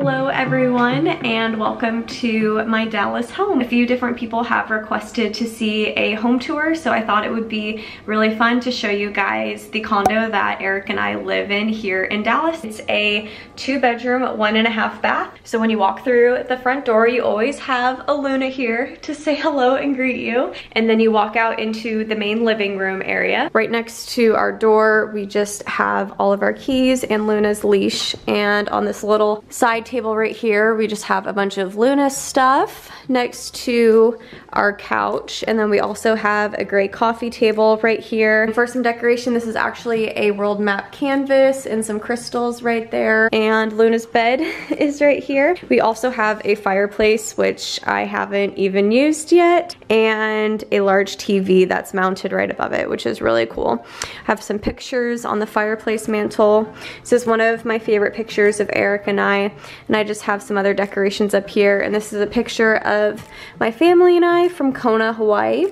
Hello everyone and welcome to my Dallas home. A few different people have requested to see a home tour, so I thought it would be really fun to show you guys the condo that Eric and I live in here in Dallas. It's a 2-bedroom, 1.5 bath. So when you walk through the front door, you always have a Luna here to say hello and greet you. And then you walk out into the main living room area. Right next to our door, we just have all of our keys and Luna's leash. And on this little side table right here, we just have a bunch of Luna stuff next to our couch. And then we also have a gray coffee table right here. And for some decoration, this is actually a world map canvas and some crystals right there. And Luna's bed is right here. We also have a fireplace, which I haven't even used yet, and a large TV that's mounted right above it, which is really cool. I have some pictures on the fireplace mantle. This is one of my favorite pictures of Eric and I just have some other decorations up here. And this is a picture of my family and I from Kona, Hawaii,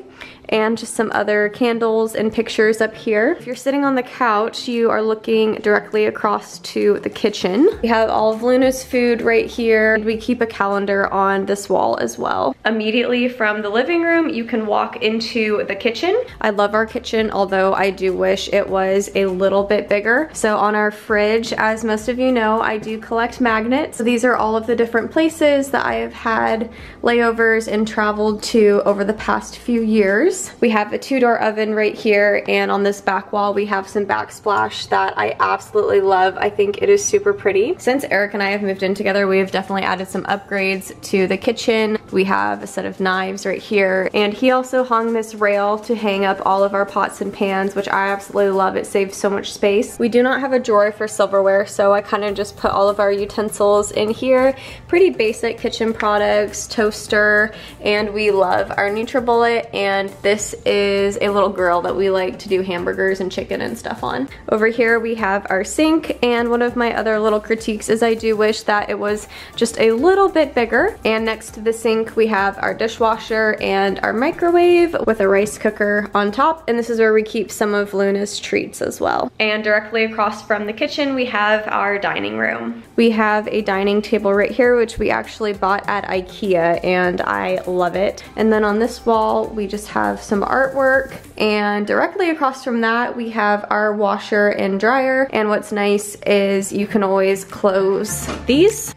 and just some other candles and pictures up here. If you're sitting on the couch, you are looking directly across to the kitchen. We have all of Luna's food right here. We keep a calendar on this wall as well. Immediately from the living room, you can walk into the kitchen. I love our kitchen, although I do wish it was a little bit bigger. So on our fridge, as most of you know, I do collect magnets. So these are all of the different places that I have had layovers and traveled to over the past few years. We have a 2-door oven right here, and on this back wall we have some backsplash that I absolutely love. I think it is super pretty. Since Eric and I have moved in together, we have definitely added some upgrades to the kitchen. We have a set of knives right here, and he also hung this rail to hang up all of our pots and pans, which I absolutely love. It saves so much space. We do not have a drawer for silverware, so I kind of just put all of our utensils in here. Pretty basic kitchen products, toaster, and we love our NutriBullet, and this is a little grill that we like to do hamburgers and chicken and stuff on. Over here we have our sink, and one of my other little critiques is I do wish that it was just a little bit bigger. And next to the sink we have our dishwasher and our microwave with a rice cooker on top, and this is where we keep some of Luna's treats as well. And directly across from the kitchen we have our dining room. We have a dining table right here, which we actually bought at IKEA, and I love it. And then on this wall we just have some artwork, and directly across from that we have our washer and dryer. And what's nice is you can always close these.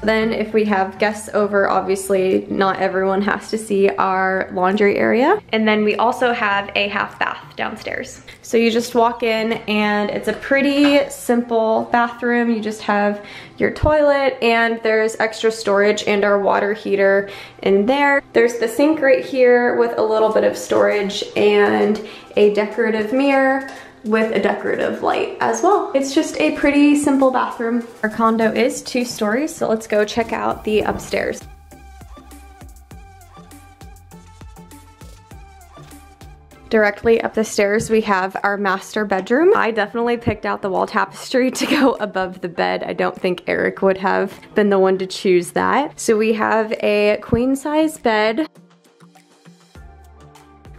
Then if we have guests over, obviously not everyone has to see our laundry area. And then we also have a half bath downstairs. So you just walk in and it's a pretty simple bathroom. You just have your toilet, and there's extra storage and our water heater in there. There's the sink right here with a little bit of storage and a decorative mirror with a decorative light as well. It's just a pretty simple bathroom. Our condo is 2 stories, so let's go check out the upstairs. Directly up the stairs we have our master bedroom. I definitely picked out the wall tapestry to go above the bed. I don't think Eric would have been the one to choose that. So we have a queen size bed.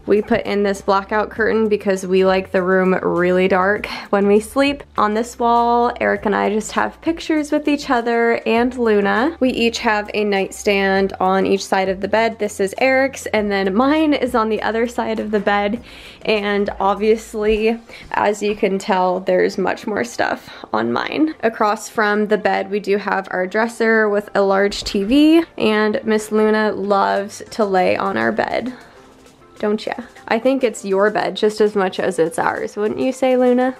We put in this blackout curtain because we like the room really dark when we sleep. On this wall, Eric and I just have pictures with each other and Luna. We each have a nightstand on each side of the bed. This is Eric's, and then mine is on the other side of the bed. And obviously, as you can tell, there's much more stuff on mine. Across from the bed, we do have our dresser with a large TV, and Miss Luna loves to lay on our bed. Don't ya? I think it's your bed just as much as it's ours, wouldn't you say, Luna?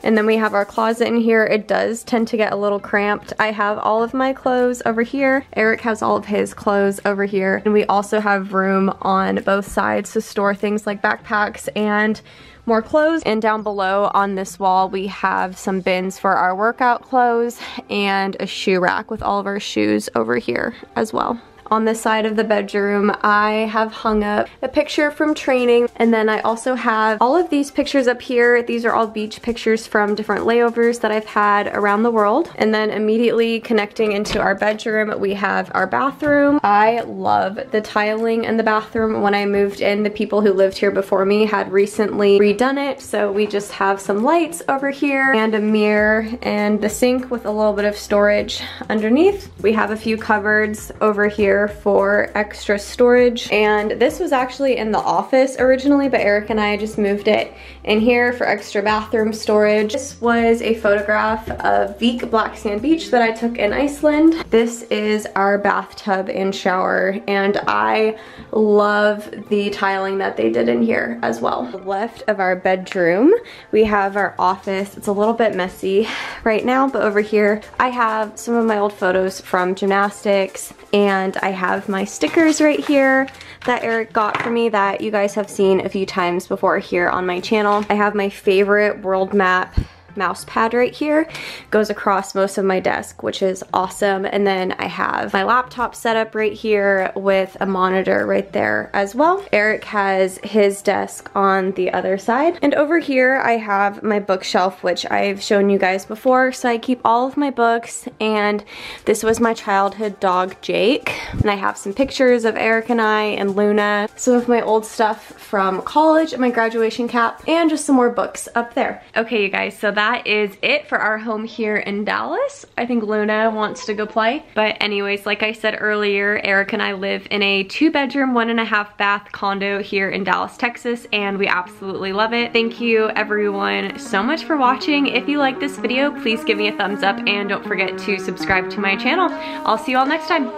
And then we have our closet in here. It does tend to get a little cramped. I have all of my clothes over here. Eric has all of his clothes over here. And we also have room on both sides to store things like backpacks and more clothes. And down below on this wall we have some bins for our workout clothes and a shoe rack with all of our shoes over here as well. On the side of the bedroom, I have hung up a picture from training, and then I also have all of these pictures up here. These are all beach pictures from different layovers that I've had around the world. And then immediately connecting into our bedroom, we have our bathroom. I love the tiling in the bathroom. When I moved in, the people who lived here before me had recently redone it, so we just have some lights over here and a mirror and the sink with a little bit of storage underneath. We have a few cupboards over here for extra storage, and this was actually in the office originally, but Eric and I just moved it in here for extra bathroom storage. This was a photograph of Vik Black Sand Beach that I took in Iceland. This is our bathtub and shower, and I love the tiling that they did in here as well. Left of our bedroom, we have our office. It's a little bit messy right now, but over here I have some of my old photos from gymnastics, and I have my stickers right here that Eric got for me that you guys have seen a few times before here on my channel. I have my favorite world map mouse pad right here, goes across most of my desk, which is awesome. And then I have my laptop set up right here with a monitor right there as well. Eric has his desk on the other side, and over here I have my bookshelf, which I've shown you guys before. So I keep all of my books, and this was my childhood dog Jake, and I have some pictures of Eric and I and Luna, some of my old stuff from college, my graduation cap, and just some more books up there. Okay, you guys, so that is it for our home here in Dallas. I think Luna wants to go play. But anyways, like I said earlier, Eric and I live in a 2-bedroom, 1.5 bath condo here in Dallas, Texas, and we absolutely love it. Thank you everyone so much for watching. If you like this video, please give me a thumbs up, and don't forget to subscribe to my channel. I'll see you all next time.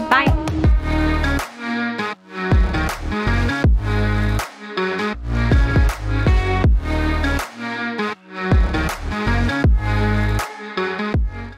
Bye.